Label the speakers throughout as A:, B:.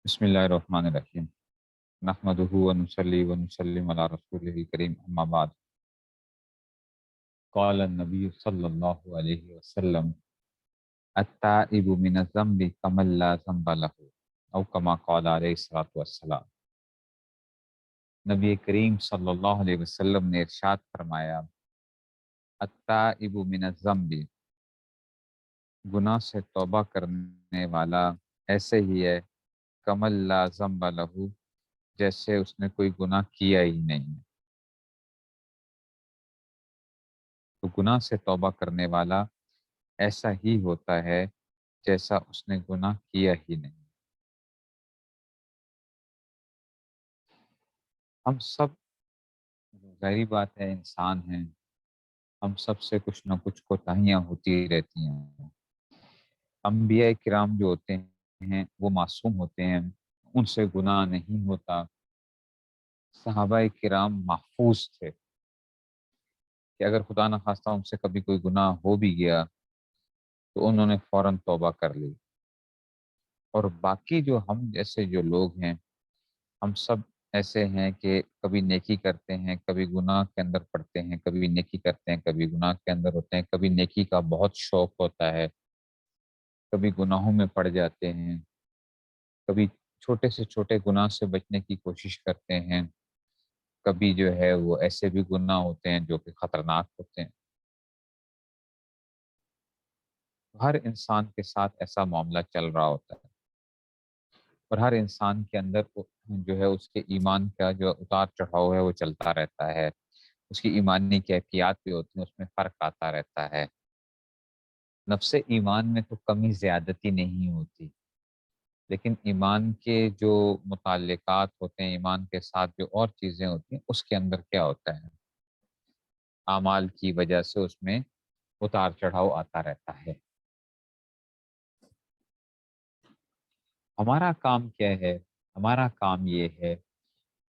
A: بسم اللہ الرحمن الرحیم نحمدہ ونصلی ونسلم علی رسولہ الکریم اما بعد قال النبی صلی اللہ علیہ وسلم التائب من الذنب کمن لا ذنب له او کما قال علیہ الصلوۃ والسلام۔ نبی کریم صلی اللہ علیہ وسلم نے ارشاد فرمایا، التائب من الذنب، گناہ سے توبہ کرنے والا ایسے ہی ہے کمن لا ذنب له، جیسے اس نے کوئی گناہ کیا ہی نہیں ہے۔ تو گناہ سے توبہ کرنے والا ایسا ہی ہوتا ہے جیسا اس نے گناہ کیا ہی نہیں۔ ہم سب، ظاہری بات ہے، انسان ہیں، ہم سب سے کچھ نہ کچھ کوتاہیاں ہوتی رہتی ہیں۔ انبیاء کرام جو ہوتے ہیں وہ معصوم ہوتے ہیں، ان سے گناہ نہیں ہوتا۔ صحابہ کرام محفوظ تھے کہ اگر خدا نہ خواستہ ان سے کبھی کوئی گناہ ہو بھی گیا تو انہوں نے فوراً توبہ کر لی۔ اور باقی جو ہم جیسے جو لوگ ہیں، ہم سب ایسے ہیں کہ کبھی نیکی کرتے ہیں، کبھی گناہ کے اندر پڑتے ہیں، کبھی نیکی کرتے ہیں، کبھی گناہ کے اندر ہوتے ہیں، کبھی نیکی کا بہت شوق ہوتا ہے، کبھی گناہوں میں پڑ جاتے ہیں، کبھی چھوٹے سے چھوٹے گناہ سے بچنے کی کوشش کرتے ہیں، کبھی جو ہے وہ ایسے بھی گناہ ہوتے ہیں جو کہ خطرناک ہوتے ہیں۔ ہر انسان کے ساتھ ایسا معاملہ چل رہا ہوتا ہے، اور ہر انسان کے اندر جو ہے اس کے ایمان کا جو اتار چڑھاؤ ہے وہ چلتا رہتا ہے، اس کی ایمانی کیفیات بھی ہوتی ہیں، اس میں فرق آتا رہتا ہے۔ نفس ایمان میں تو کمی زیادتی نہیں ہوتی، لیکن ایمان کے جو متعلقات ہوتے ہیں، ایمان کے ساتھ جو اور چیزیں ہوتی ہیں، اس کے اندر کیا ہوتا ہے، اعمال کی وجہ سے اس میں اتار چڑھاؤ آتا رہتا ہے۔ ہمارا کام کیا ہے؟ ہمارا کام یہ ہے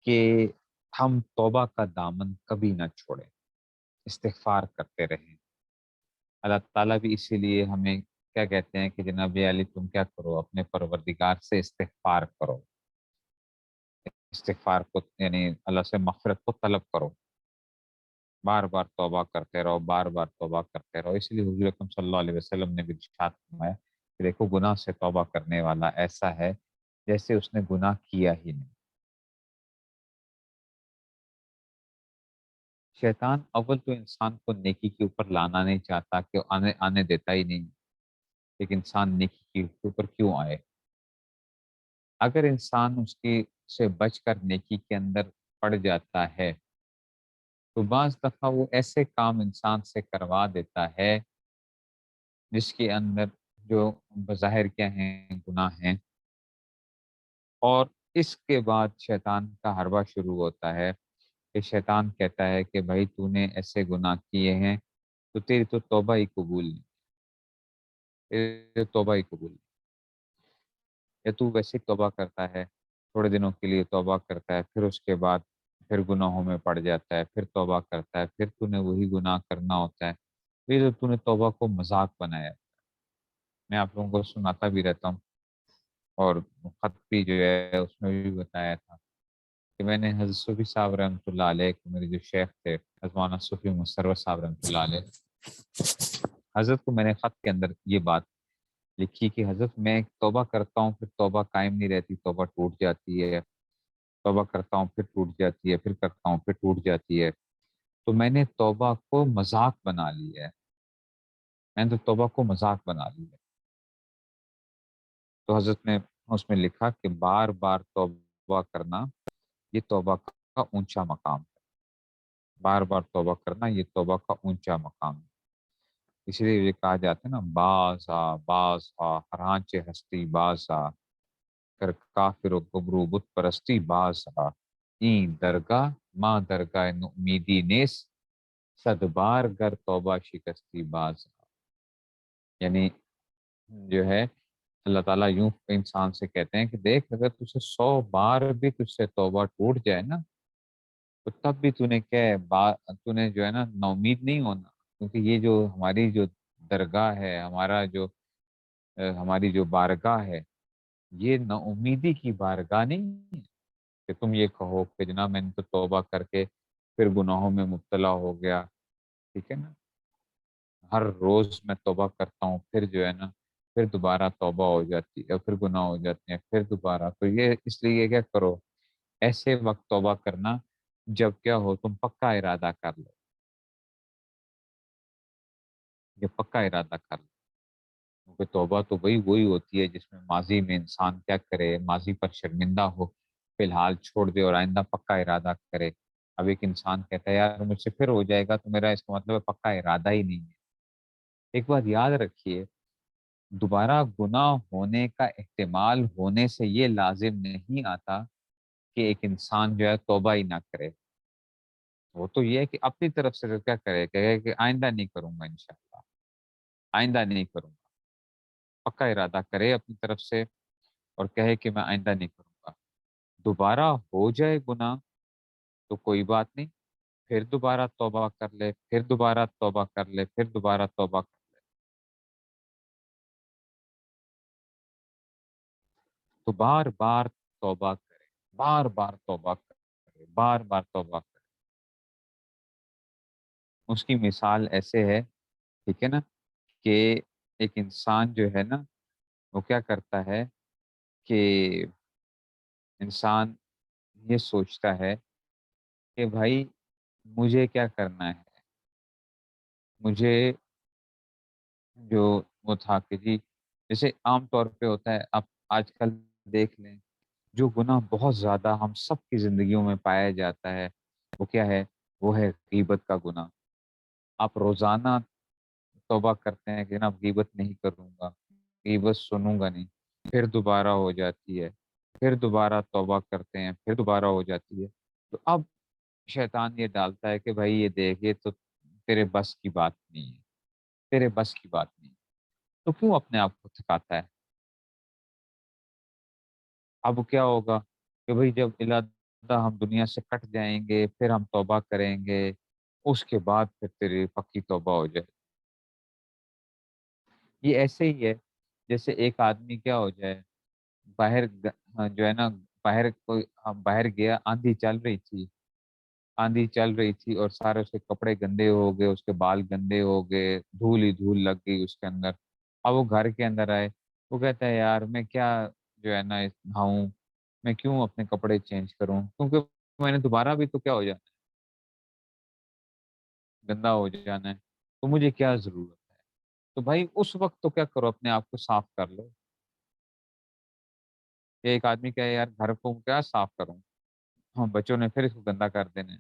A: کہ ہم توبہ کا دامن کبھی نہ چھوڑیں، استغفار کرتے رہیں۔ اللہ تعالیٰ بھی اسی لیے ہمیں کیا کہتے ہیں کہ جناب علی تم کیا کرو، اپنے پروردگار سے استغفار کرو، استغفار کو یعنی اللہ سے مغفرت کو طلب کرو، بار بار توبہ کرتے رہو، بار بار توبہ کرتے رہو۔ اس لیے حضور اکرم صلی اللہ علیہ وسلم نے بھی ارشاد فرمایا کہ دیکھو، گناہ سے توبہ کرنے والا ایسا ہے جیسے اس نے گناہ کیا ہی نہیں۔ شیطان اول تو انسان کو نیکی کے اوپر لانا نہیں چاہتا، کہ آنے دیتا ہی نہیں، لیکن انسان نیکی کے اوپر کیوں آئے؟ اگر انسان اس کی سے بچ کر نیکی کے اندر پڑ جاتا ہے تو بعض دفعہ وہ ایسے کام انسان سے کروا دیتا ہے جس کے اندر جو بظاہر کیا ہیں، گناہ ہیں، اور اس کے بعد شیطان کا حربہ شروع ہوتا ہے کہ شیطان کہتا ہے کہ بھائی تو نے ایسے گناہ کیے ہیں تو تیری تو توبہ ہی قبول نہیں، تیری توبہ ہی قبول نہیں، یا تو ویسے ہی توبہ کرتا ہے، تھوڑے دنوں کے لیے توبہ کرتا ہے، پھر اس کے بعد پھر گناہوں میں پڑ جاتا ہے، پھر توبہ کرتا ہے، پھر تو نے وہی گناہ کرنا ہوتا ہے۔ یہ تو نے توبہ کو مذاق بنایا۔ میں آپ لوگوں کو سناتا بھی رہتا ہوں، اور خط بھی جو ہے اس میں بھی بتایا تھا کہ میں نے حضرت صوفی صاحب رحمۃ اللہ علیہ کو، میرے جو شیخ تھے حضرت مولانا صوفی مسرور صاحب رحمۃ اللہ علیہ، حضرت کو میں نے خط کے اندر یہ بات لکھی کہ حضرت میں توبہ کرتا ہوں، پھر توبہ قائم نہیں رہتی، توبہ ٹوٹ جاتی ہے، توبہ کرتا ہوں پھر ٹوٹ جاتی ہے، پھر کرتا ہوں پھر ٹوٹ جاتی ہے، تو میں نے توبہ کو مذاق بنا لی ہے، میں نے تو توبہ کو مذاق بنا لی ہے۔ تو حضرت نے اس میں لکھا کہ بار بار توبہ کرنا یہ توبہ کا اونچا مقام ہے، بار بار توبہ کرنا یہ توبہ کا اونچا مقام ہے۔ اس لیے یہ کہا جاتا ہے نا، باز آ ہر آنچ ہستی باز آ، کر کافر و گبرو بت پرستی باز آ، این درگاہ ماں درگاہ امیدی نیس، صد بار گر توبہ شکستی باز آ۔ یعنی جو ہے اللہ تعالیٰ یوں انسان سے کہتے ہیں کہ دیکھ، اگر تجھے 100 بار بھی تجھ سے توبہ ٹوٹ جائے نا، تو تب بھی تو نے کیا ہے، تو نے جو ہے نا، نا امید نہیں ہونا، کیونکہ یہ جو ہماری جو درگاہ ہے، ہمارا جو ہماری جو بارگاہ ہے یہ نا امیدی کی بارگاہ نہیں ہے کہ تم یہ کہو کہ جناب میں نے تو توبہ کر کے پھر گناہوں میں مبتلا ہو گیا، ٹھیک ہے نا، ہر روز میں توبہ کرتا ہوں، پھر جو ہے نا پھر دوبارہ توبہ ہو جاتی ہے، پھر گناہ ہو جاتے ہیں، پھر دوبارہ، تو یہ اس لیے کیا کرو، ایسے وقت توبہ کرنا جب کیا ہو تم پکا ارادہ کر لو، یہ پکا ارادہ کر لو، کیونکہ توبہ تو وہی ہوتی ہے جس میں ماضی میں انسان کیا کرے، ماضی پر شرمندہ ہو، فی الحال چھوڑ دے اور آئندہ پکا ارادہ کرے۔ اب ایک انسان کہتا ہے یار مجھ سے پھر ہو جائے گا، تو میرا اس کا مطلب ہے پکا ارادہ ہی نہیں ہے۔ ایک بات یاد رکھیے، دوبارہ گناہ ہونے کا احتمال ہونے سے یہ لازم نہیں آتا کہ ایک انسان جو ہے توبہ ہی نہ کرے۔ وہ تو یہ ہے کہ اپنی طرف سے کیا کرے، کہ آئندہ نہیں کروں گا، انشاءاللہ آئندہ نہیں کروں گا، پکا ارادہ کرے اپنی طرف سے اور کہے کہ میں آئندہ نہیں کروں گا۔ دوبارہ ہو جائے گناہ تو کوئی بات نہیں، پھر دوبارہ توبہ کر لے، پھر دوبارہ توبہ کر لے، پھر دوبارہ توبہ کر لے، تو بار بار توبہ کرے، بار بار توبہ کرے، بار بار توبہ کرے۔ اس کی مثال ایسے ہے، ٹھیک ہے نا، کہ ایک انسان جو ہے نا وہ کیا کرتا ہے کہ انسان یہ سوچتا ہے کہ بھائی مجھے کیا کرنا ہے، مجھے جو وہ تھا کہ جی جیسے عام طور پہ ہوتا ہے، آپ آج کل دیکھ لیں جو گناہ بہت زیادہ ہم سب کی زندگیوں میں پایا جاتا ہے وہ کیا ہے، وہ ہے غیبت کا گناہ۔ آپ روزانہ توبہ کرتے ہیں کہ جناب غیبت نہیں کروں گا، غیبت سنوں گا نہیں، پھر دوبارہ ہو جاتی ہے، پھر دوبارہ توبہ کرتے ہیں، پھر دوبارہ ہو جاتی ہے، تو اب شیطان یہ ڈالتا ہے کہ بھائی یہ دیکھ یہ تو تیرے بس کی بات نہیں ہے، تیرے بس کی بات نہیں، تو کیوں اپنے آپ کو تھکاتا ہے؟ اب کیا ہوگا کہ بھائی جب اللہ ہم دنیا سے کٹ جائیں گے پھر ہم توبہ کریں گے، اس کے بعد پھر تیری پکی توبہ ہو جائے۔ یہ ایسے ہی ہے جیسے ایک آدمی کیا ہو جائے، جو ہے نا باہر کوئی باہر گیا، آندھی چل رہی تھی، آندھی چل رہی تھی اور سارے اس کے کپڑے گندے ہو گئے، اس کے بال گندے ہو گئے، دھول ہی دھول لگ گئی اس کے اندر۔ اب وہ گھر کے اندر آئے، وہ کہتا ہے یار میں کیا جو ہے نا نہاؤں، میں کیوں اپنے کپڑے چینج کروں، کیونکہ میں نے دوبارہ بھی تو کیا ہو جانا ہے، گندا ہو جانا ہے، تو مجھے کیا ضرورت ہے؟ تو بھائی اس وقت تو کیا کرو، اپنے آپ کو صاف کر لو۔ یہ ایک آدمی کہے یار گھر کو کیا صاف کروں، ہاں بچوں نے پھر اس کو گندا کر دینا ہے،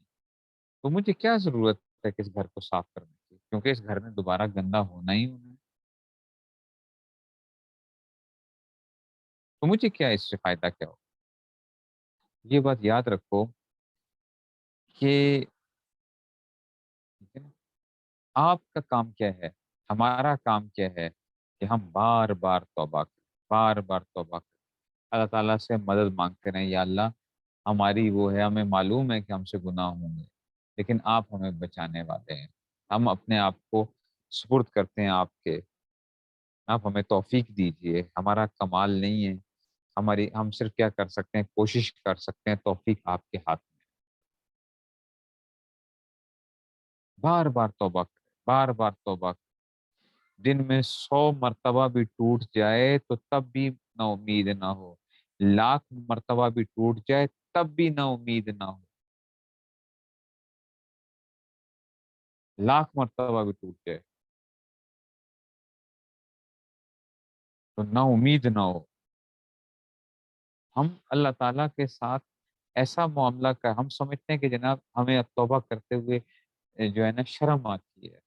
A: تو مجھے کیا ضرورت ہے کہ اس گھر کو صاف کرنے کی، کیونکہ اس گھر میں دوبارہ گندا ہونا ہی ہونا ہے، تو مجھے کیا اس سے فائدہ کیا ہو؟ یہ بات یاد رکھو کہ ٹھیک ہے نا، آپ کا کام کیا ہے، ہمارا کام کیا ہے کہ ہم بار بار توبہ کریں، بار بار توبہ کریں، اللہ تعالیٰ سے مدد مانگتے رہیں، یا اللہ ہماری وہ ہے، ہمیں معلوم ہے کہ ہم سے گناہ ہوں گے لیکن آپ ہمیں بچانے والے ہیں، ہم اپنے آپ کو سپرد کرتے ہیں آپ کے، آپ ہمیں توفیق دیجئے، ہمارا کمال نہیں ہے، ہم صرف کیا کر سکتے ہیں، کوشش کر سکتے ہیں، توفیق آپ کے ہاتھ میں۔ بار بار توبہ کریں، بار بار توبہ کریں، دن میں 100 مرتبہ بھی ٹوٹ جائے تو تب بھی نا امید نہ ہو، لاکھ مرتبہ بھی ٹوٹ جائے تب بھی نا امید نہ ہو، لاکھ مرتبہ بھی ٹوٹ جائے تو نا امید نہ ہو۔ ہم اللہ تعالیٰ کے ساتھ ایسا معاملہ کر، ہم سمجھتے ہیں کہ جناب ہمیں اب توبہ کرتے ہوئے جو ہے نا شرم آتی ہے،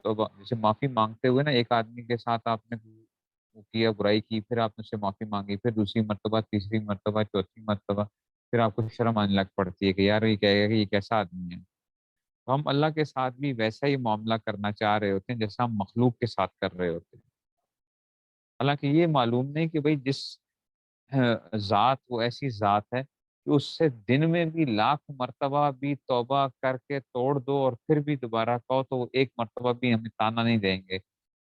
A: توبہ جیسے معافی مانگتے ہوئے نا، ایک آدمی کے ساتھ آپ نے وہ کیا، برائی کی، پھر آپ نے اس سے معافی مانگی، پھر دوسری مرتبہ، تیسری مرتبہ، چوتھی مرتبہ، پھر آپ کو شرم آنے لگ پڑتی ہے کہ یار یہ کہے گا کہ یہ کیسا آدمی ہے، تو ہم اللہ کے ساتھ بھی ویسا ہی معاملہ کرنا چاہ رہے ہوتے ہیں جیسا ہم مخلوق کے ساتھ کر رہے ہوتے ہیں، حالانکہ یہ معلوم نہیں کہ بھئی جس ذات، وہ ایسی ذات ہے کہ اس سے دن میں بھی لاکھ مرتبہ بھی توبہ کر کے توڑ دو اور پھر بھی دوبارہ کہو تو وہ ایک مرتبہ بھی ہمیں تانا نہیں دیں گے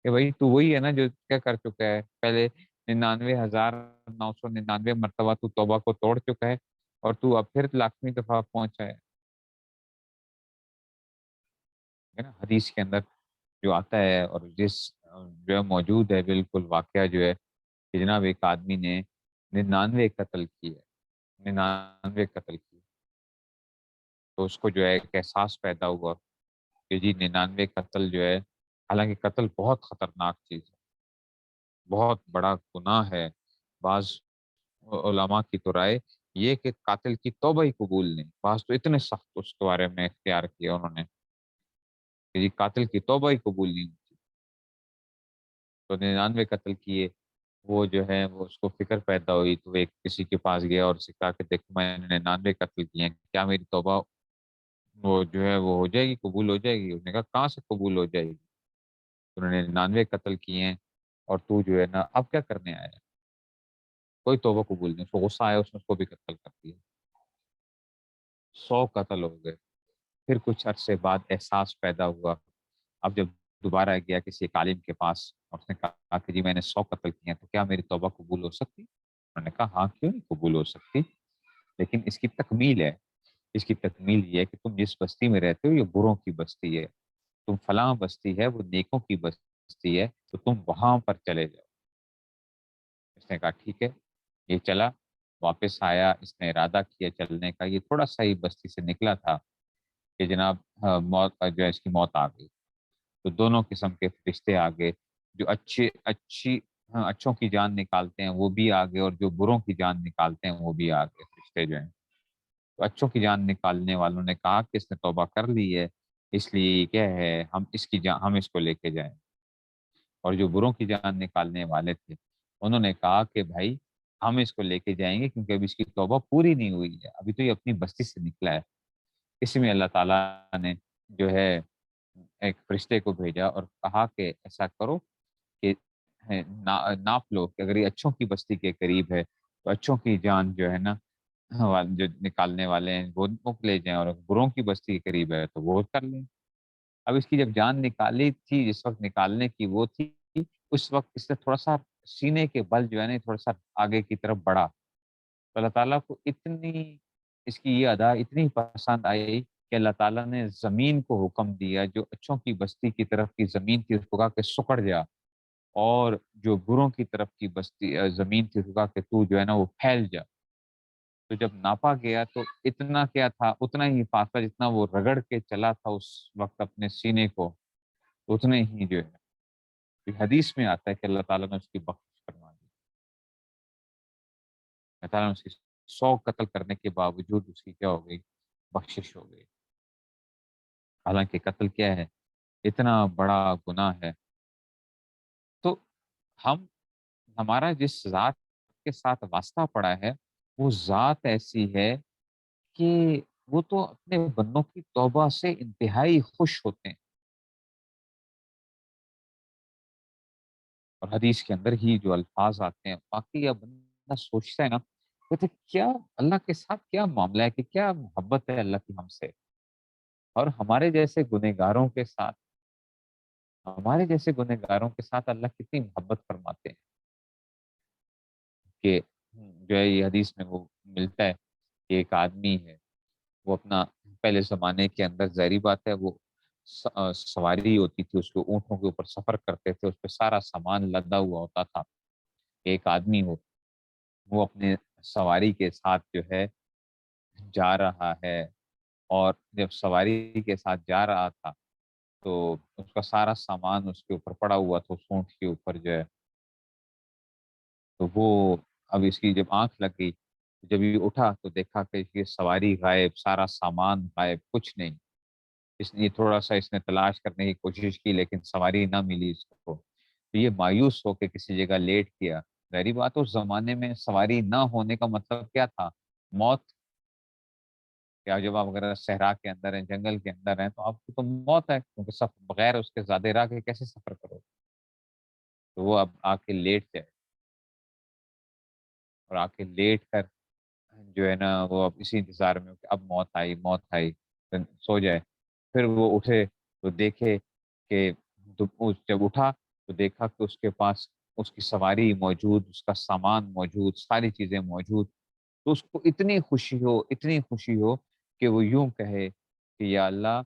A: کہ بھائی تو وہی ہے نا جو کیا کر چکا ہے پہلے 99,999 مرتبہ تو توبہ کو توڑ چکا ہے، اور تو اب پھر 1,00,000ویں دفعہ پہنچا ہے نا۔ حدیث کے اندر جو آتا ہے اور جس جو ہے موجود ہے بالکل واقعہ جو ہے کہ جناب ایک آدمی نے 99 قتل کیے، 99 قتل کیے، تو اس کو جو ہے ایک احساس پیدا ہوا کہ جی 99 قتل جو ہے، حالانکہ قتل بہت خطرناک چیز ہے، بہت بڑا گناہ ہے۔ بعض علماء کی تو رائے یہ کہ قاتل کی توبہ ہی قبول نہیں، بعض تو اتنے سخت اس کے بارے میں اختیار کیا انہوں نے کہ جی قاتل کی توبہ ہی قبول نہیں ہوتی، تو 99 قتل کیے۔ وہ جو ہے وہ اس کو فکر پیدا ہوئی تو ایک کسی کے پاس گیا اور اسے کہا کہ دیکھو میں نے 99 قتل کیے ہیں، کیا میری توبہ وہ جو ہے وہ ہو جائے گی، قبول ہو جائے گی؟ اس نے کہا کہاں سے قبول ہو جائے گی، انہوں نے 99 قتل کیے ہیں اور تو جو ہے نا اب کیا کرنے آیا ہے؟ کوئی توبہ قبول نہیں۔ اس کو غصہ آیا، اس نے اس کو بھی قتل کر دیا، 100 قتل ہو گئے۔ پھر کچھ عرصے بعد احساس پیدا ہوا، اب جب دوبارہ گیا کسی ایک عالم کے پاس اور اس نے کہا کہ جی میں نے 100 قتل کیے ہیں، تو کیا میری توبہ قبول ہو سکتی؟ انہوں نے کہا ہاں کیوں نہیں قبول ہو سکتی، لیکن اس کی تکمیل ہے۔ اس کی تکمیل یہ ہے کہ تم جس بستی میں رہتے ہو یہ بروں کی بستی ہے، تم فلاں بستی ہے وہ نیکوں کی بستی ہے، تو تم وہاں پر چلے جاؤ۔ اس نے کہا ٹھیک ہے، یہ چلا، واپس آیا، اس نے ارادہ کیا چلنے کا، یہ تھوڑا سا ہی بستی سے نکلا تھا کہ جناب موت جو ہے اس کی موت آ گئی۔ تو دونوں قسم کے فرشتے آ گئے، جو اچھوں کی جان نکالتے ہیں وہ بھی آ گئے، اور جو بروں کی جان نکالتے ہیں وہ بھی آ گئے فرشتے جو ہیں۔ تو اچھوں کی جان نکالنے والوں نے کہا کہ اس نے توبہ کر لی ہے، اس لیے یہ کیا ہے ہم اس کو لے کے جائیں، اور جو بروں کی جان نکالنے والے تھے انہوں نے کہا کہ بھائی ہم اس کو لے کے جائیں گے کیونکہ ابھی اس کی توبہ پوری نہیں ہوئی ہے، ابھی تو یہ اپنی بستی سے نکلا ہے۔ اسی میں اللہ تعالیٰ نے جو ہے ایک فرشتے کو بھیجا اور کہا کہ ایسا کرو کہ ناپ لو کہ اگر یہ اچھوں کی بستی کے قریب ہے تو اچھوں کی جان جو ہے نا جو نکالنے والے ہیں وہ لے جائیں، اور بروں کی بستی کے قریب ہے تو وہ کر لیں۔ اب اس کی جب جان نکالی تھی، جس وقت نکالنے کی وہ تھی، اس وقت اس نے تھوڑا سا سینے کے بل جو ہے نا تھوڑا سا آگے کی طرف بڑھا، تو اللہ تعالیٰ کو اتنی اس کی یہ ادا اتنی پسند آئی کہ اللہ تعالیٰ نے زمین کو حکم دیا، جو اچھوں کی بستی کی طرف کی زمین تھی اس کو کہا کہ سکڑ جا، اور جو بروں کی طرف کی بستی زمین تھی اس کو کہا کہ تو جو ہے نا وہ پھیل جا۔ تو جب ناپا گیا تو اتنا کیا تھا، اتنا ہی فاصلہ جتنا وہ رگڑ کے چلا تھا اس وقت اپنے سینے کو، اتنے ہی جو ہے حدیث میں آتا ہے کہ اللہ تعالیٰ نے اس کی بخشش فرما دی۔ اللہ تعالیٰ نے اس کی 100 قتل کرنے کے باوجود اس کی کیا ہو گئی؟ بخشش ہو گئی۔ حالانکہ قتل کیا ہے؟ اتنا بڑا گناہ ہے۔ تو ہم ہمارا جس ذات کے ساتھ واسطہ پڑا ہے وہ ذات ایسی ہے کہ وہ تو اپنے بندوں کی توبہ سے انتہائی خوش ہوتے ہیں، اور حدیث کے اندر ہی جو الفاظ آتے ہیں باقی یہ بندہ سوچتا ہے نا، کہتے ہیں، کیا اللہ کے ساتھ کیا معاملہ ہے، کہ کیا محبت ہے اللہ کی ہم سے، اور ہمارے جیسے گنہگاروں کے ساتھ اللہ کتنی محبت فرماتے ہیں کہ جو ہے یہ حدیث میں وہ ملتا ہے کہ ایک آدمی ہے، وہ اپنا پہلے زمانے کے اندر ظاہری بات ہے وہ سواری ہوتی تھی، اس کے اونٹوں کے اوپر سفر کرتے تھے، اس پہ سارا سامان لدا ہوا ہوتا تھا۔ ایک آدمی ہو، وہ اپنے سواری کے ساتھ جو ہے جا رہا ہے، اور جب سواری کے ساتھ جا رہا تھا تو اس کا سارا سامان اس کے اوپر پڑا ہوا تھا، اس اونٹ کے اوپر جو ہے، تو وہ اب اس کی جب آنکھ لگ گئی، جب یہ اٹھا تو دیکھا کہ یہ سواری غائب، سارا سامان غائب، کچھ نہیں۔ اس نے تھوڑا سا اس نے تلاش کرنے کی کوشش کی لیکن سواری نہ ملی اس کو، تو یہ مایوس ہو کے کسی جگہ لیٹ کیا۔ ظاہری بات اس زمانے میں سواری نہ ہونے کا مطلب کیا تھا؟ موت۔ کیا جب آپ اگر صحرا کے اندر ہیں، جنگل کے اندر ہیں، تو آپ کو تو موت ہے، کیونکہ بغیر اس کے زیادہ راہ کے کیسے سفر کرو؟ تو وہ اب آ کے لیٹ جائے، اور آ کے لیٹ کر جو ہے نا وہ اب اسی انتظار میں ہو کہ اب موت آئی، موت آئی، پھر سو جائے۔ پھر وہ اٹھے تو دیکھے کہ جب اٹھا تو دیکھا کہ اس کے پاس اس کی سواری موجود، اس کا سامان موجود، ساری چیزیں موجود، تو اس کو اتنی خوشی ہو، اتنی خوشی ہو کہ وہ یوں کہے کہ یا اللہ،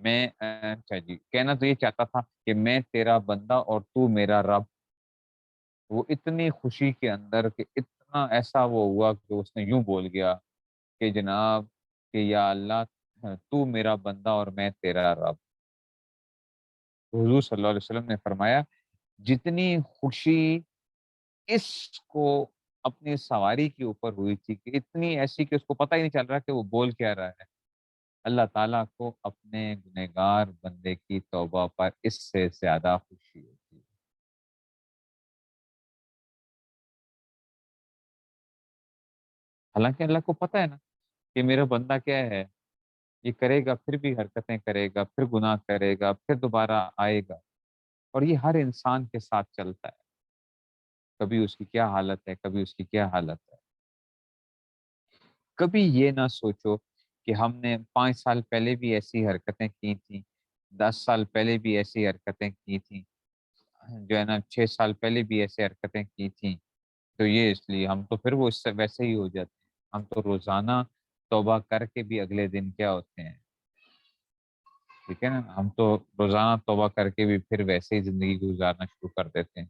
A: میں اچھا جی، کہنا تو یہ چاہتا تھا کہ میں تیرا بندہ اور تو میرا رب۔ وہ اتنی خوشی کے اندر کہ اتنا ایسا وہ ہوا کہ اس نے یوں بول گیا کہ جناب کہ یا اللہ، تو میرا بندہ اور میں تیرا رب۔ تو حضور صلی اللہ علیہ وسلم نے فرمایا جتنی خوشی اس کو اپنی سواری کے اوپر ہوئی تھی کہ اتنی ایسی کہ اس کو پتہ ہی نہیں چل رہا کہ وہ بول کیا رہا ہے، اللہ تعالیٰ کو اپنے گنہگار بندے کی توبہ پر اس سے زیادہ خوشی ہوتی ہے۔ حالانکہ اللہ کو پتہ ہے نا کہ میرا بندہ کیا ہے، یہ کرے گا پھر بھی حرکتیں کرے گا، پھر گناہ کرے گا، پھر دوبارہ آئے گا، اور یہ ہر انسان کے ساتھ چلتا ہے۔ کبھی اس کی کیا حالت ہے، کبھی اس کی کیا حالت ہے۔ کبھی یہ نہ سوچو کہ ہم نے 5 سال پہلے بھی ایسی حرکتیں کی تھیں، 10 سال پہلے بھی ایسی حرکتیں کی تھیں، جو ہے نا 6 سال پہلے بھی ایسی حرکتیں کی تھیں، تو یہ اس لیے ہم تو پھر وہ اس سے ویسے ہی ہو جاتے ہیں۔ ہم تو روزانہ توبہ کر کے بھی اگلے دن کیا ہوتے ہیں، ٹھیک ہے نا، ہم تو روزانہ توبہ کر کے بھی پھر ویسے ہی زندگی گزارنا شروع کر دیتے ہیں۔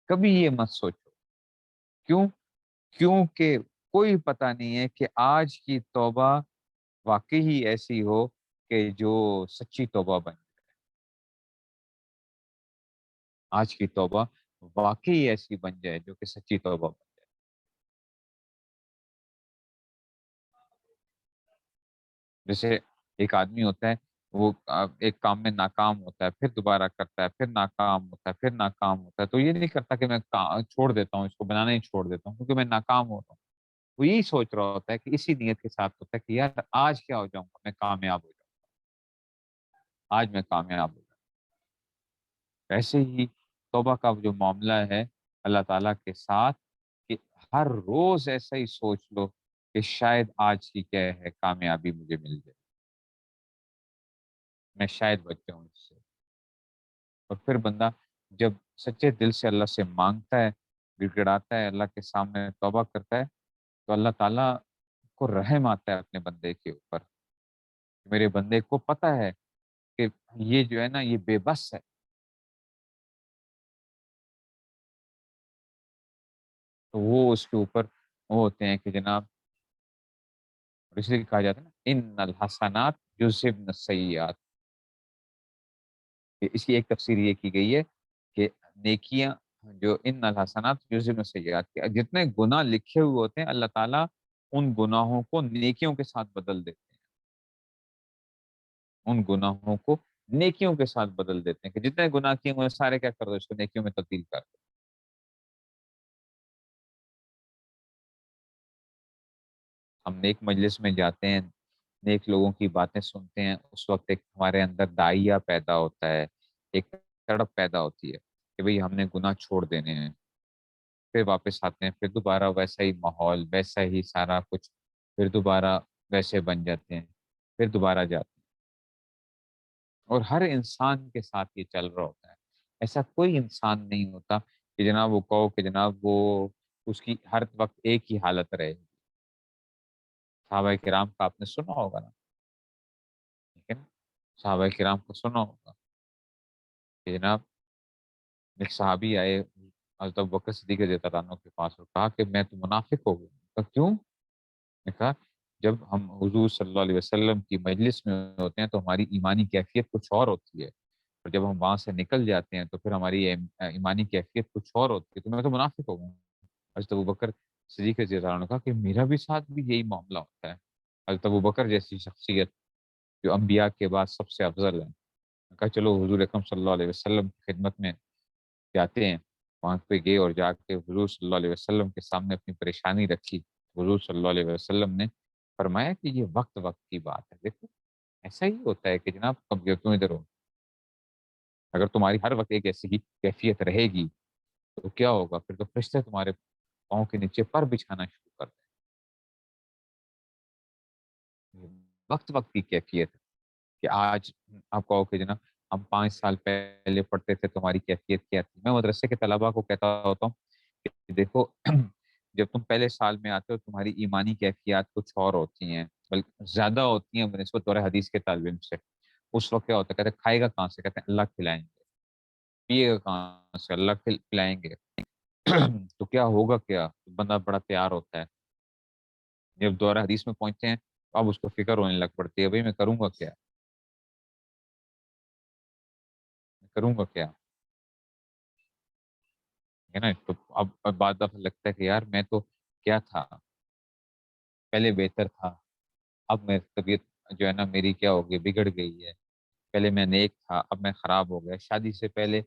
A: کبھی یہ مت سوچو، کیوں؟ کیونکہ کوئی پتہ نہیں ہے کہ آج کی توبہ واقعی ہی ایسی ہو کہ جو سچی توبہ بن جائے۔ آج کی توبہ واقعی ایسی بن جائے جو کہ سچی توبہ بن جائے۔ جیسے ایک آدمی ہوتا ہے، وہ ایک کام میں ناکام ہوتا ہے، پھر دوبارہ کرتا ہے، پھر ناکام ہوتا ہے، پھر ناکام ہوتا ہے، تو یہ نہیں کرتا کہ میں چھوڑ دیتا ہوں، اس کو بنانا ہی چھوڑ دیتا ہوں کیونکہ میں ناکام ہو رہا ہوں۔ وہ یہی سوچ رہا ہوتا ہے کہ اسی نیت کے ساتھ ہوتا ہے کہ یار آج کیا ہو جاؤں گا، میں کامیاب ہو جاؤں گا، آج میں کامیاب ہو جاؤں گا۔ ایسے ہی توبہ کا جو معاملہ ہے اللہ تعالیٰ کے ساتھ، کہ ہر روز ایسا ہی سوچ لو کہ شاید آج کی کیا ہے کامیابی مجھے مل جائے، میں شاید بچ جاؤں اس سے۔ اور پھر بندہ جب سچے دل سے اللہ سے مانگتا ہے، گڑ گڑاتا ہے، اللہ کے سامنے توبہ کرتا ہے، تو اللہ تعالیٰ کو رحم آتا ہے اپنے بندے کے اوپر۔ میرے بندے کو پتہ ہے کہ یہ جو ہے نا یہ بے بس ہے، تو وہ اس کے اوپر وہ ہوتے ہیں کہ جناب، اس لیے کہا جاتا ہے نا ان الحسنات یذہبن السیئات، کہ اس کی ایک تفسیر یہ کی گئی ہے کہ نیکیاں جو ان الحسنات یذہبن السیئات، کہ جتنے گناہ لکھے ہوئے ہوتے ہیں اللہ تعالیٰ ان گناہوں کو نیکیوں کے ساتھ بدل دیتے ہیں، ان گناہوں کو نیکیوں کے ساتھ بدل دیتے ہیں، کہ جتنے گناہ کیے ہوئے ہیں سارے کیا کر دو، اس کو نیکیوں میں تبدیل کر دو۔ ہم نیک مجلس میں جاتے ہیں، نیک لوگوں کی باتیں سنتے ہیں، اس وقت ایک ہمارے اندر داعیہ پیدا ہوتا ہے، ایک تڑپ پیدا ہوتی ہے کہ بھئی ہم نے گناہ چھوڑ دینے ہیں، پھر واپس آتے ہیں، پھر دوبارہ ویسا ہی ماحول، ویسا ہی سارا کچھ، پھر دوبارہ ویسے بن جاتے ہیں، پھر دوبارہ جاتے ہیں۔ اور ہر انسان کے ساتھ یہ چل رہا ہوتا ہے، ایسا کوئی انسان نہیں ہوتا کہ جناب وہ کہو کہ جناب وہ اس کی ہر وقت ایک ہی حالت رہے۔ صحابہ کرام کا آپ نے سنا ہوگا نا، ٹھیک ہے نا، صحابہ کرام کو سنا ہوگا کہ جناب ایک صحابی آئے حضرت ابوبکر صدیق رضی اللہ عنہ کے پاس اور کہا کہ میں تو منافق ہو گیا۔ کہا کیوں؟ نے کہا جب ہم حضور صلی اللہ علیہ وسلم کی مجلس میں ہوتے ہیں تو ہماری ایمانی کیفیت کچھ اور ہوتی ہے، اور جب ہم وہاں سے نکل جاتے ہیں تو پھر ہماری ایمانی کیفیت کچھ اور ہوتی ہے، تو میں تو منافق ہو گیا۔ حضرت ابوبکر صدیق رضی اللہ عنہ نے کہا کہ میرا بھی ساتھ بھی یہی معاملہ ہوتا ہے۔ حضرت ابوبکر جیسی شخصیت جو انبیاء کے بعد سب سے افضل ہے، کہا چلو حضور اکرم صلی اللہ علیہ وسلم کی خدمت میں جاتے ہیں۔ وہاں پہ گئے اور جا کے حضور صلی اللہ علیہ وسلم کے سامنے اپنی پریشانی رکھی۔ حضور صلی اللہ علیہ وسلم نے فرمایا کہ یہ وقت وقت کی بات ہے، دیکھو ایسا ہی ہوتا ہے کہ جناب کب کیوں ادھر ہو، اگر تمہاری ہر وقت ایک ایسی ہی کیفیت رہے گی تو کیا ہوگا، پھر تو فرشتے تمہارے پاؤں کے نیچے پر بچھانا شروع کر دیں۔ وقت وقت کی کیفیت ہے کہ آج آپ کہو کہ جناب ہم 5 سال پہلے پڑھتے تھے، تمہاری کیفیت کیا تھی؟ میں مدرسے کے طلبا کو کہتا ہوتا ہوں کہ دیکھو جب تم پہلے سال میں آتے ہو تمہاری ایمانی کیفیات کچھ اور ہوتی ہیں، بلکہ زیادہ ہوتی ہیں بنسبت دور حدیث کے طالب علم سے۔ اس وقت کیا ہوتا ہے، کہتے ہیں کھائے گا کہاں سے؟ کہتے ہیں اللہ کھلائیں گے۔ پیے گا کہاں سے؟ اللہ پلائیں گے۔ تو کیا ہوگا؟ کیا بندہ بڑا تیار ہوتا ہے، جب دور حدیث میں پہنچتے ہیں تو اب اس کو فکر ہونے لگ پڑتی ہے، بھائی میں کروں گا کیا، میں کروں گا کیا، ہے نا؟ تو اب بعد دفعہ لگتا ہے کہ یار میں تو کیا تھا، پہلے بہتر تھا، اب میں طبیعت جو ہے نا میری کیا ہو گئی، بگڑ گئی ہے۔ پہلے میں نیک تھا، اب میں خراب ہو گیا۔ شادی سے پہلے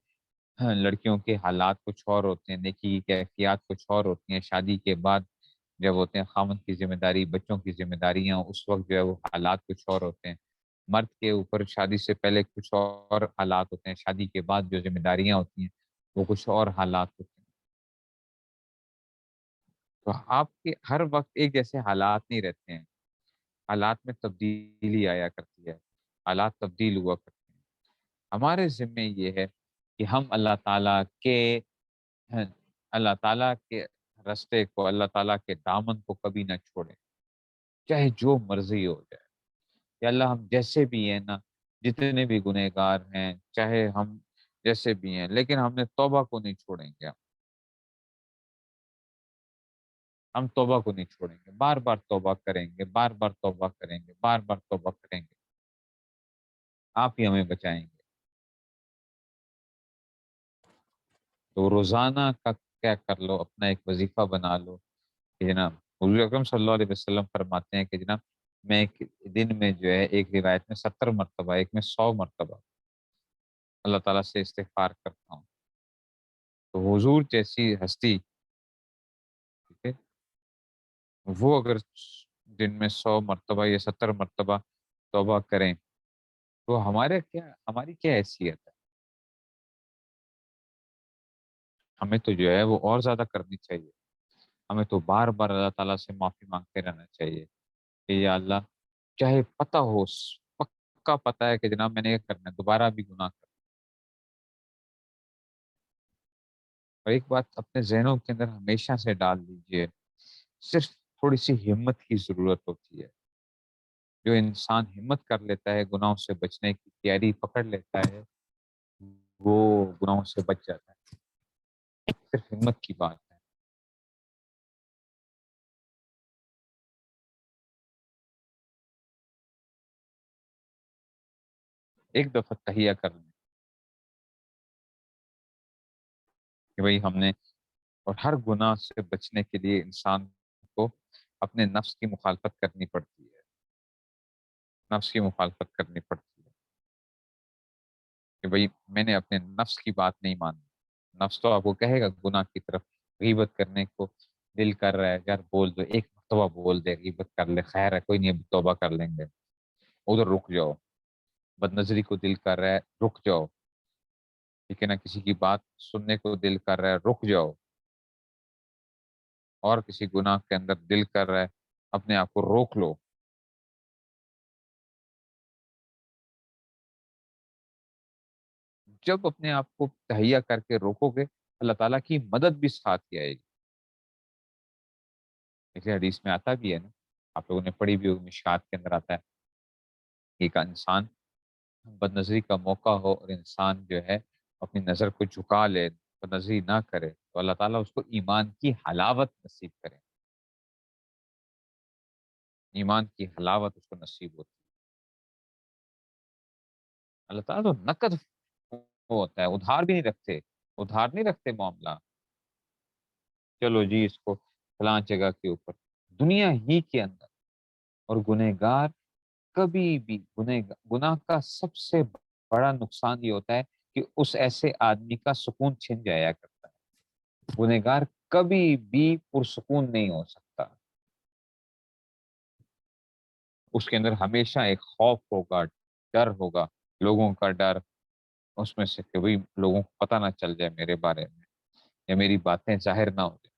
A: لڑکیوں کے حالات کچھ اور ہوتے ہیں، نیکی کی کیفیات کچھ اور ہوتی ہیں۔ شادی کے بعد جب ہوتے ہیں خاوند کی ذمہ داری، بچوں کی ذمہ داریاں، اس وقت جو ہے وہ حالات کچھ اور ہوتے ہیں۔ مرد کے اوپر شادی سے پہلے کچھ اور حالات ہوتے ہیں، شادی کے بعد جو ذمہ داریاں ہوتی ہیں وہ کچھ اور حالات ہوتے ہیں۔ تو آپ کے ہر وقت ایک جیسے حالات نہیں رہتے ہیں، حالات میں تبدیلی آیا کرتی ہے، حالات تبدیل ہوا کرتے ہیں۔ ہمارے ذمے یہ ہے کہ ہم اللہ تعالیٰ کے رستے کو، اللہ تعالیٰ کے دامن کو کبھی نہ چھوڑیں، چاہے جو مرضی ہو جائے۔ یا اللہ ہم جیسے بھی ہیں نا، جتنے بھی گنہگار ہیں، چاہے ہم جیسے بھی ہیں، لیکن ہم نے توبہ کو نہیں چھوڑیں گے، ہم توبہ کو نہیں چھوڑیں گے، بار بار توبہ کریں گے، بار بار توبہ کریں گے، بار بار توبہ کریں گے۔ آپ ہی ہمیں بچائیں گے۔ تو روزانہ کا کیا کر لو، اپنا ایک وظیفہ بنا لو کہ جناب حضور اکرم صلی اللہ علیہ وسلم فرماتے ہیں کہ جناب میں ایک دن میں جو ہے، ایک روایت میں 70 مرتبہ، ایک میں 100 مرتبہ اللہ تعالیٰ سے استغفار کرتا ہوں۔ تو حضور جیسی ہستی، ٹھیک ہے، وہ اگر دن میں 100 مرتبہ یا 70 مرتبہ توبہ کریں تو ہماری کیا حیثیت ہے؟ ہمیں تو جو ہے وہ اور زیادہ کرنی چاہیے۔ ہمیں تو بار بار اللہ تعالیٰ سے معافی مانگتے رہنا چاہیے کہ یا اللہ، چاہے پتہ ہو، پکا پتہ ہے کہ جناب میں نے یہ کرنا ہے، دوبارہ بھی گناہ کرنا۔ اور ایک بات اپنے ذہنوں کے اندر ہمیشہ سے ڈال دیجئے، صرف تھوڑی سی ہمت کی ضرورت ہوتی ہے۔ جو انسان ہمت کر لیتا ہے، گناہوں سے بچنے کی تیاری پکڑ لیتا ہے، وہ گناہوں سے بچ جاتا ہے۔ صرف ہمت کی بات ہے۔ ایک دفعہ تہیہ کر لیں کہ بھئی ہم نے، اور ہر گناہ سے بچنے کے لیے انسان کو اپنے نفس کی مخالفت کرنی پڑتی ہے، نفس کی مخالفت کرنی پڑتی ہے کہ بھئی میں نے اپنے نفس کی بات نہیں مانی۔ نفس تو آپ کو کہے گا گناہ کی طرف، غیبت کرنے کو دل کر رہا ہے، یار بول دو، ایک مرتبہ بول دے، غیبت کر لے، خیر ہے کوئی نہیں، اب توبہ کر لیں گے، ادھر رک جاؤ۔ بد نظری کو دل کر رہا ہے، رک جاؤ، ٹھیک ہے نا، کسی کی بات سننے کو دل کر رہا ہے، رک جاؤ، اور کسی گناہ کے اندر دل کر رہا ہے، اپنے آپ کو روک لو۔ جب اپنے آپ کو تہیہ کر کے روکو گے، اللہ تعالیٰ کی مدد بھی ساتھ ہی آئے گی۔ اسے حدیث میں آتا بھی ہے نا، آپ لوگوں نے پڑھی بھی ہوگی، مشکات کے اندر آتا ہے کہ ایک انسان بد نظری کا موقع ہو اور انسان جو ہے اپنی نظر کو جھکا لے، بد نظری نہ کرے، تو اللہ تعالیٰ اس کو ایمان کی حلاوت نصیب کرے، ایمان کی حلاوت اس کو نصیب ہوتی ہے۔ اللہ تعالیٰ تو نقد ہوتا ہے، ادھار بھی نہیں رکھتے، ادھار نہیں رکھتے معاملہ۔ چلو جی اس کو فلاں جگہ کے اوپر، دنیا ہی کے اندر، اور گنہگار کبھی بھی گناہ کا سب سے بڑا نقصان یہ ہوتا ہے کہ اس ایسے آدمی کا سکون چھن جایا کرتا ہے۔ گنہگار کبھی بھی پرسکون نہیں ہو سکتا، اس کے اندر ہمیشہ ایک خوف ہوگا، ڈر ہوگا، لوگوں کا ڈر، اس میں سے کہ وہی لوگوں کو پتہ نہ چل جائے میرے بارے میں، یا میری باتیں ظاہر نہ ہو جائے۔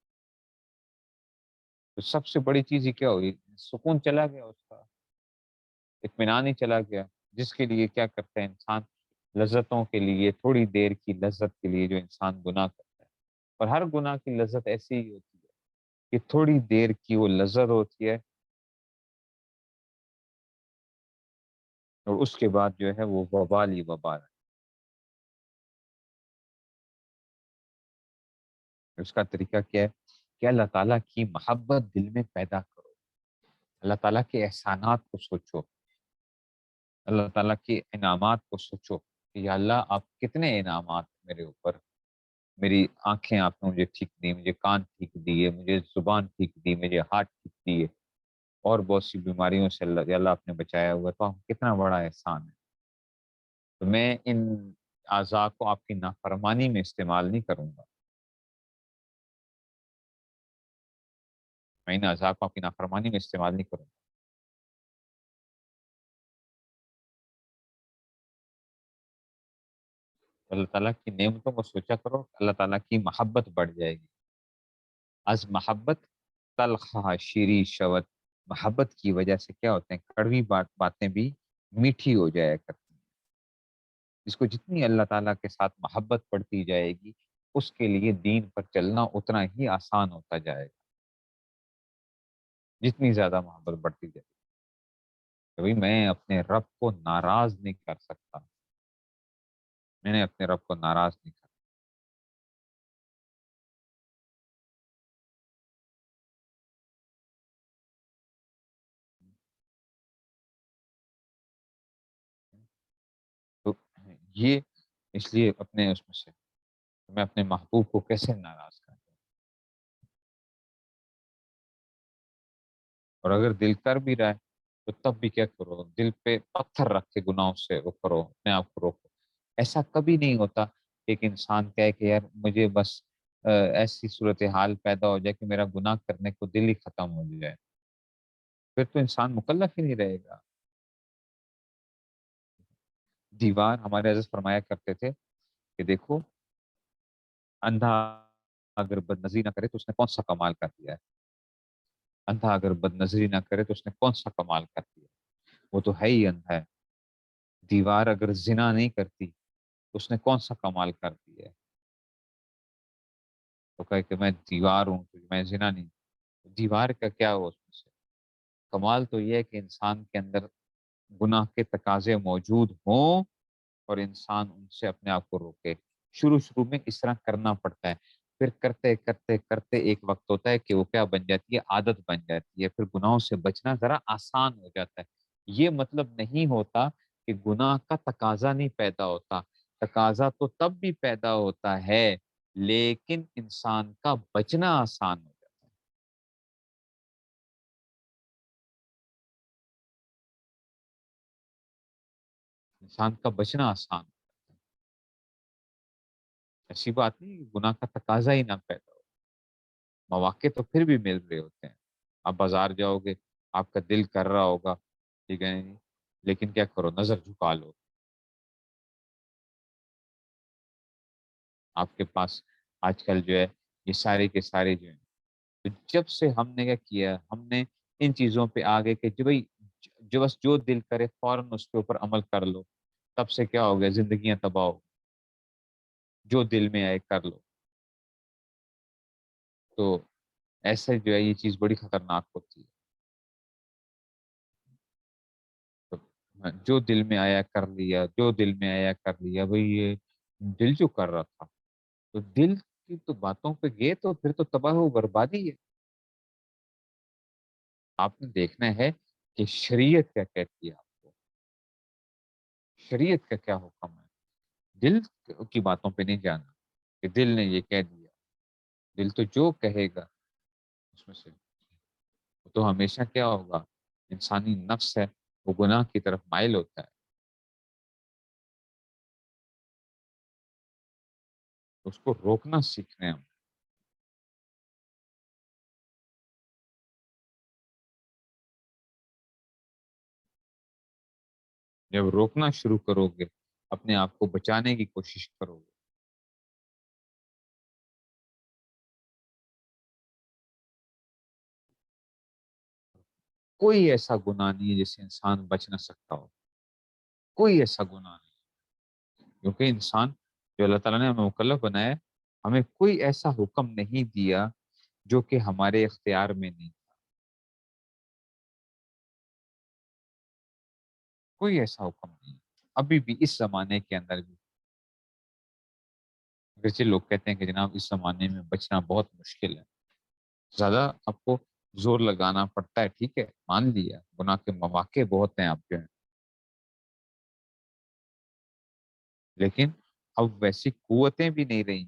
A: تو سب سے بڑی چیز یہ کیا ہوئی، سکون چلا گیا اس کا، اطمینان ہی چلا گیا، جس کے لیے کیا کرتا ہے انسان، لذتوں کے لیے، تھوڑی دیر کی لذت کے لیے جو انسان گناہ کرتا ہے، اور ہر گناہ کی لذت ایسی ہی ہوتی ہے کہ تھوڑی دیر کی وہ لذت ہوتی ہے، اور اس کے بعد جو ہے وہ وبال ہی وبال ہے۔ اس کا طریقہ کیا ہے کہ اللہ تعالیٰ کی محبت دل میں پیدا کرو، اللہ تعالیٰ کے احسانات کو سوچو، اللہ تعالیٰ کے انعامات کو سوچو کہ یا اللہ آپ کتنے انعامات میرے اوپر، میری آنکھیں آپ نے مجھے ٹھیک دی، مجھے کان ٹھیک دیے، مجھے زبان ٹھیک دی، مجھے ہاتھ ٹھیک دیے، اور بہت سی بیماریوں سے اللہ یا اللہ آپ نے بچایا ہوا، تو کتنا بڑا احسان ہے۔ تو میں ان اعضاء کو آپ کی نافرمانی میں استعمال نہیں کروں گا، میں ان اعضاء کو آپ کی نافرمانی میں استعمال نہیں کروں گا۔ اللہ تعالیٰ کی نعمتوں کو سوچا کرو، اللہ تعالیٰ کی محبت بڑھ جائے گی۔ از محبت تلخ شیریں شود، محبت کی وجہ سے کیا ہوتے ہیں، کڑوی باتیں بھی میٹھی ہو جایا کرتی ہیں۔ جس کو جتنی اللہ تعالیٰ کے ساتھ محبت بڑھتی جائے گی، اس کے لیے دین پر چلنا اتنا ہی آسان ہوتا جائے گا، جتنی زیادہ محبت بڑھتی جائے گی۔ کبھی میں اپنے رب کو ناراض نہیں کر سکتا، میں نے اپنے رب کو ناراض نہیں کر تو یہ اس لیے اپنے اس میں سے میں اپنے محبوب کو کیسے ناراض کروں؟ اور اگر دل کر بھی رہا ہے تو تب بھی کیا کرو، دل پہ پتھر رکھ کے گناہوں سے وہ کرو، اپنے آپ کو روکو۔ ایسا کبھی نہیں ہوتا کہ ایک انسان کہے کہ یار مجھے بس ایسی صورتحال پیدا ہو جائے کہ میرا گناہ کرنے کو دل ہی ختم ہو جائے، پھر تو انسان مکلف ہی نہیں رہے گا۔ دیوار ہمارے حضرت فرمایا کرتے تھے کہ دیکھو، اندھا اگر بد نظری نہ کرے تو اس نے کون سا کمال کر دیا ہے، اندھا اگر بد نظری نہ کرے تو اس نے کون سا کمال کر دیا ہے، وہ تو ہے ہی اندھا ہے۔ دیوار اگر زنا نہیں کرتی تو اس نے کون سا کمال کر دیا ہے، تو کہے کہ میں دیوار ہوں تو میں زنا نہیں، دیوار کا کیا ہو اس میں سے؟ کمال تو یہ ہے کہ انسان کے اندر گناہ کے تقاضے موجود ہوں اور انسان ان سے اپنے آپ کو روکے۔ شروع شروع میں اس طرح کرنا پڑتا ہے، پھر کرتے کرتے کرتے ایک وقت ہوتا ہے کہ وہ کیا بن جاتی ہے، عادت بن جاتی ہے، پھر گناہوں سے بچنا ذرا آسان ہو جاتا ہے۔ یہ مطلب نہیں ہوتا کہ گناہ کا تقاضا نہیں پیدا ہوتا، تقاضا تو تب بھی پیدا ہوتا ہے، لیکن انسان کا بچنا آسان ہو جاتا ہے، انسان کا بچنا آسان۔ ایسی بات نہیں کہ گناہ کا تقاضا ہی نہ پیدا ہو، مواقع تو پھر بھی مل رہے ہوتے ہیں۔ آپ بازار جاؤ گے، آپ کا دل کر رہا ہوگا، ٹھیک ہے، لیکن کیا کرو، نظر جھکا لو۔ آپ کے پاس آج کل جو ہے یہ سارے کے سارے جو ہیں، تو جب سے ہم نے کیا کیا، ہم نے ان چیزوں پہ آگے کہ جو بھائی جو بس جو دل کرے فوراً اس کے اوپر عمل کر لو، تب سے کیا ہو گیا، زندگیاں تباہ ہو، جو دل میں آئے کر لو۔ تو ایسے جو ہے یہ چیز بڑی خطرناک ہوتی ہے۔ تو جو دل میں آیا کر لیا، جو دل میں آیا کر لیا، بھئی یہ دل جو کر رہا تھا، تو دل کی تو باتوں پہ گئے تو پھر تو تباہ و بربادی ہے۔ آپ نے دیکھنا ہے کہ شریعت کیا کہتی ہے، آپ کو شریعت کا کیا حکم ہے، دل کی باتوں پہ نہیں جانا کہ دل نے یہ کہہ دیا، دل تو جو کہے گا اس میں سے وہ تو ہمیشہ کیا ہوگا، انسانی نفس ہے، وہ گناہ کی طرف مائل ہوتا ہے، اس کو روکنا سیکھنا ہے ہم۔ جب روکنا شروع کرو گے، اپنے آپ کو بچانے کی کوشش کرو گے، کوئی ایسا گناہ نہیں ہے جس سے انسان بچ نہ سکتا ہو، کوئی ایسا گناہ نہیں، کیونکہ انسان جو اللہ تعالیٰ نے ہمیں مکلف بنایا ہے، ہمیں کوئی ایسا حکم نہیں دیا جو کہ ہمارے اختیار میں نہیں، کوئی ایسا حکم نہیں، ابھی بھی اس زمانے کے اندر بھی۔ اگرچہ لوگ کہتے ہیں کہ جناب اس زمانے میں بچنا بہت مشکل ہے، زیادہ آپ کو زور لگانا پڑتا ہے، ٹھیک ہے مان لیا، گناہ کے مواقع بہت ہیں آپ کے، لیکن اب ویسی قوتیں بھی نہیں رہی۔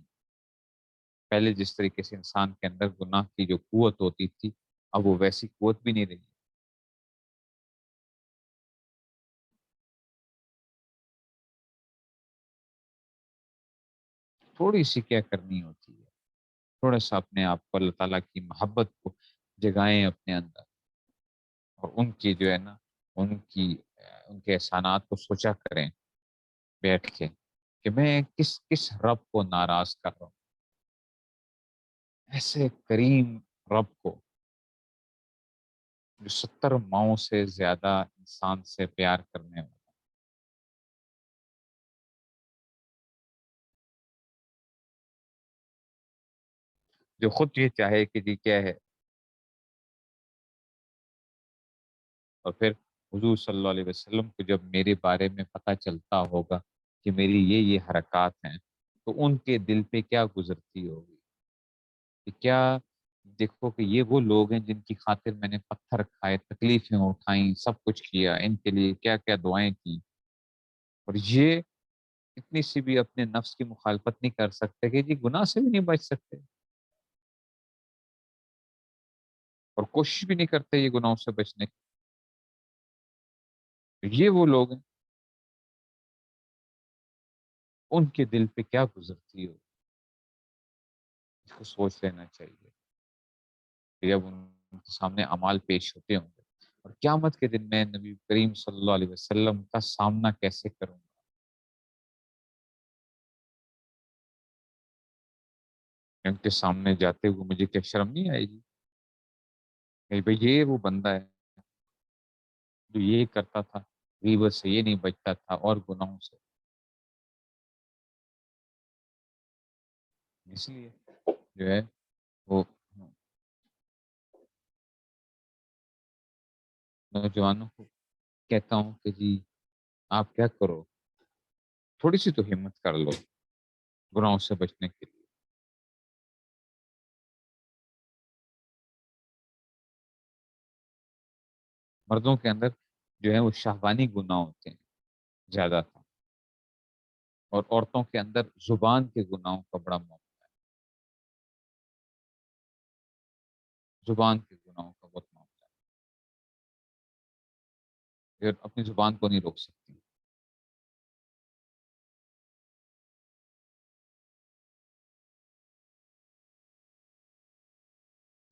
A: پہلے جس طریقے سے انسان کے اندر گناہ کی جو قوت ہوتی تھی، اب وہ ویسی قوت بھی نہیں رہی۔ تھوڑی سی کیا کرنی ہوتی ہے، تھوڑا سا اپنے آپ کو اللہ تعالیٰ کی محبت کو جگائیں اپنے اندر، اور ان کی جو ہے نا، ان کی ان کے احسانات کو سوچا کریں بیٹھ کے، کہ میں کس کس رب کو ناراض کر رہا ہوں، ایسے کریم رب کو جو 70 ماؤں سے زیادہ انسان سے پیار کرنے والا، جو خود یہ چاہے کہ جی کیا ہے، اور پھر حضور صلی اللہ علیہ وسلم کو جب میرے بارے میں پتہ چلتا ہوگا کہ میری یہ حرکات ہیں، تو ان کے دل پہ کیا گزرتی ہوگی، کہ کیا، دیکھو کہ یہ وہ لوگ ہیں جن کی خاطر میں نے پتھر کھائے، تکلیفیں اٹھائیں، سب کچھ کیا، ان کے لیے کیا کیا دعائیں کی، اور یہ اتنی سی بھی اپنے نفس کی مخالفت نہیں کر سکتے کہ جی گناہ سے بھی نہیں بچ سکتے، اور کوشش بھی نہیں کرتے یہ گناہوں سے بچنے کی۔ یہ وہ لوگ ہیں، ان کے دل پہ کیا گزرتی ہو، اس کو سوچ لینا چاہیے کہ جب ان کے سامنے اعمال پیش ہوتے ہوں گے، اور قیامت کے دن میں نبی کریم صلی اللہ علیہ وسلم کا سامنا کیسے کروں گا، ان کے سامنے جاتے ہوئے مجھے کیا شرم نہیں آئے گی کہ بھئی یہ وہ بندہ ہے جو یہ کرتا تھا، غیبت سے یہ نہیں بچتا تھا، اور گناہوں سے، اس لیے جو ہے وہ نوجوانوں کو کہتا ہوں کہ جی آپ کیا کرو، تھوڑی سی تو ہمت کر لو گناہوں سے بچنے کے لیے۔ مردوں کے اندر جو ہے وہ شہوانی گناہ ہوتے ہیں زیادہ تر، اور عورتوں کے اندر زبان کے گناہوں کا بڑا معاملہ ہے، زبان کے گناہوں کا بہت معاملہ ہے، پھر اپنی زبان کو نہیں روک سکتی،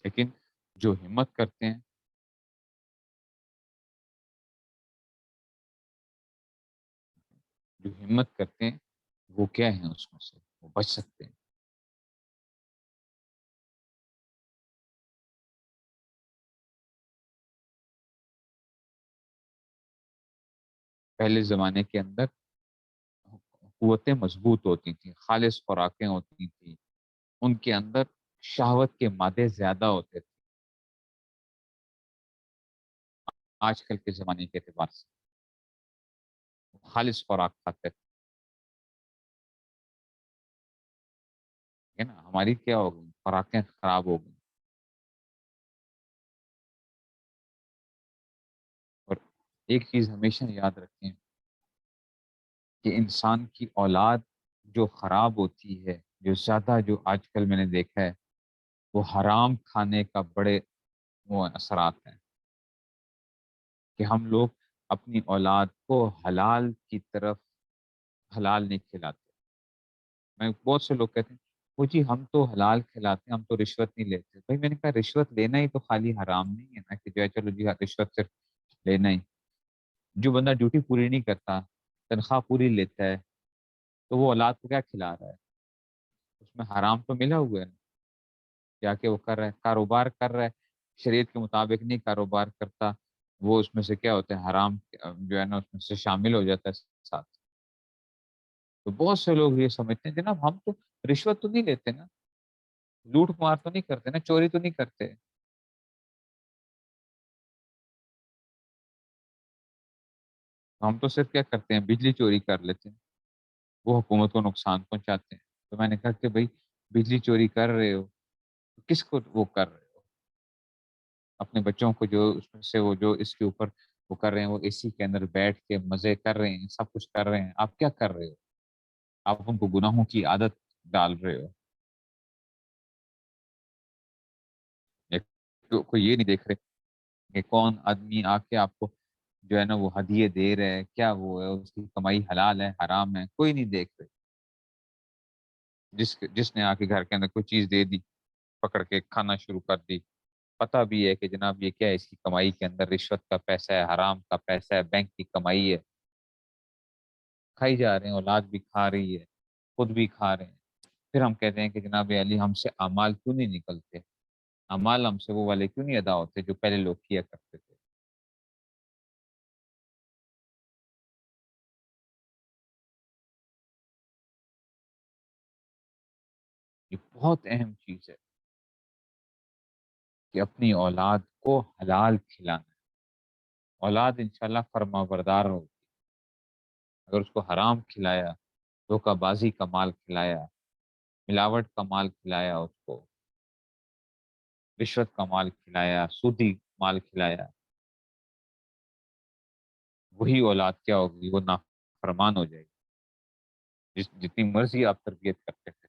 A: لیکن جو ہمت کرتے ہیں، جو ہمت کرتے ہیں وہ کیا ہیں، اس میں سے وہ بچ سکتے ہیں۔ پہلے زمانے کے اندر قوتیں مضبوط ہوتی تھیں، خالص خوراکیں ہوتی تھیں، ان کے اندر شہوت کے مادے زیادہ ہوتے تھے آج کل کے زمانے کے اعتبار سے، خالص خوراک کھاتے تھے، ہے نا، ہماری کیا ہو گئی، خوراکیں خراب ہو گئی، اور ایک چیز ہمیشہ یاد رکھیں کہ انسان کی اولاد جو خراب ہوتی ہے، جو زیادہ، جو آج کل میں نے دیکھا ہے، وہ حرام کھانے کا بڑے وہ اثرات ہیں، کہ ہم لوگ اپنی اولاد کو حلال کی طرف، حلال نہیں کھلاتے۔ میں بہت سے لوگ کہتے ہیں وہ جی ہم تو حلال کھلاتے ہیں، ہم تو رشوت نہیں لیتے، بھائی میں نے کہا رشوت لینا ہی تو خالی حرام نہیں ہے نا، کہ جو ہے چلو جی رشوت صرف لینا ہی، جو بندہ ڈیوٹی پوری نہیں کرتا، تنخواہ پوری لیتا ہے، تو وہ اولاد کو کیا کھلا رہا ہے، اس میں حرام تو ملا ہوا ہے نا، کیا کہ وہ کر رہا ہے، کاروبار کر رہا ہے، شریعت کے مطابق نہیں کاروبار کرتا، وہ اس میں سے کیا ہوتا ہے، حرام جو ہے نا اس میں سے شامل ہو جاتا ہے ساتھ۔ تو بہت سے لوگ یہ سمجھتے ہیں جناب ہم تو رشوت تو نہیں لیتے نا، لوٹ مار تو نہیں کرتے نا، چوری تو نہیں کرتے، ہم تو صرف کیا کرتے ہیں بجلی چوری کر لیتے ہیں، وہ حکومت کو نقصان پہنچاتے ہیں۔ تو میں نے کہا کہ بھائی بجلی چوری کر رہے ہو، کس کو وہ کر رہے ہو؟ اپنے بچوں کو جو اس میں سے وہ جو اس کے اوپر وہ کر رہے ہیں، وہ اے سی کے اندر بیٹھ کے مزے کر رہے ہیں، سب کچھ کر رہے ہیں، آپ کیا کر رہے ہو؟ آپ ان کو گناہوں کی عادت ڈال رہے ہو، کوئی یہ نہیں دیکھ رہے کہ کون آدمی آ کے آپ کو جو ہے نا وہ ہدیے دے رہے ہیں، کیا وہ ہے، اس کی کمائی حلال ہے حرام ہے، کوئی نہیں دیکھ رہے۔ جس نے آ کے گھر کے اندر کوئی چیز دے دی، پکڑ کے کھانا شروع کر دی، پتہ بھی ہے کہ جناب یہ کیا ہے، اس کی کمائی کے اندر رشوت کا پیسہ ہے، حرام کا پیسہ ہے، بینک کی کمائی ہے، کھائی جا رہے ہیں، اولاد بھی کھا رہی ہے، خود بھی کھا رہے ہیں۔ پھر ہم کہتے ہیں کہ جناب علی ہم سے اعمال کیوں نہیں نکلتے، اعمال ہم سے وہ والے کیوں نہیں ادا ہوتے جو پہلے لوگ کیا کرتے تھے۔ یہ بہت اہم چیز ہے کہ اپنی اولاد کو حلال کھلانا ہے۔ اولاد انشاءاللہ فرما بردار ہوگی۔ اگر اس کو حرام کھلایا، دھوکہ بازی کا مال کھلایا، ملاوٹ کا مال کھلایا، اس کو رشوت کا مال کھلایا، سودی مال کھلایا، وہی اولاد کیا ہوگی، وہ نافرمان ہو جائے گی، جتنی مرضی آپ تربیت کرتے تھے۔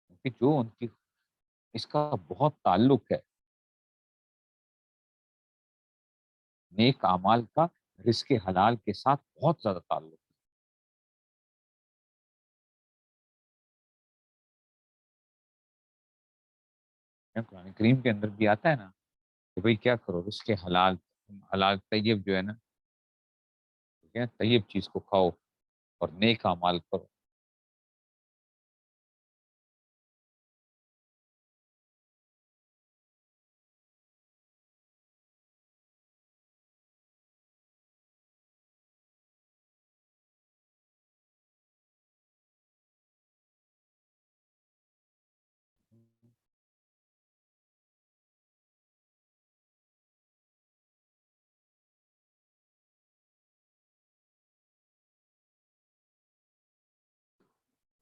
A: کیونکہ جو ان کی اس کا بہت تعلق ہے نیک اعمال کا، رزق حلال کے ساتھ بہت زیادہ تعلق ہے۔ قرآن کریم کے اندر بھی آتا ہے نا کہ بھئی کیا کرو، رزق حلال، حلال طیب جو ہے نا، ٹھیک ہے، طیب چیز کو کھاؤ اور نیک اعمال کرو۔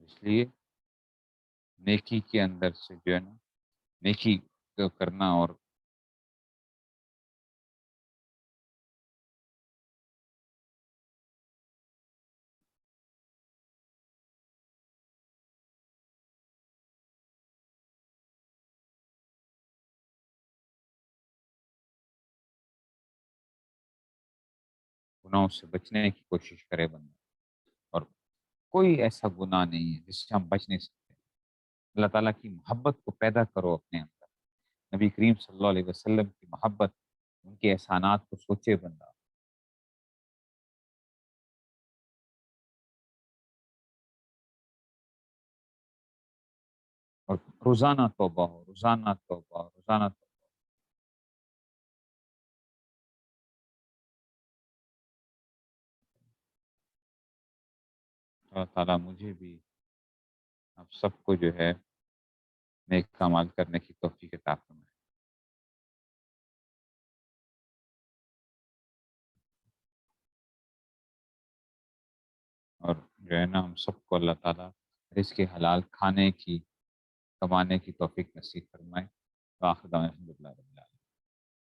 A: اس لیے نیکی کے اندر سے جو ہے نا، نیکی کرنا اور گناہوں سے بچنے کی کوشش کرے بندہ، اور کوئی ایسا گناہ نہیں ہے جس سے ہم بچ نہیں سکتے۔ اللہ تعالیٰ کی محبت کو پیدا کرو اپنے اندر، نبی کریم صلی اللہ علیہ وسلم کی محبت، ان کے احسانات کو سوچے بندہ، اور روزانہ توبہ ہو، روزانہ توبہ ہو، روزانہ توبہ۔ اللہ تعالیٰ مجھے بھی آپ سب کو جو ہے نیک کمال کرنے کی توفیق عطا فرمائے، اور جو ہے نا ہم سب کو اللہ تعالیٰ رزق حلال کھانے کی، کمانے کی توفیق نصیب فرمائے۔ وآخر دعوانا الحمدللہ رب العالمین۔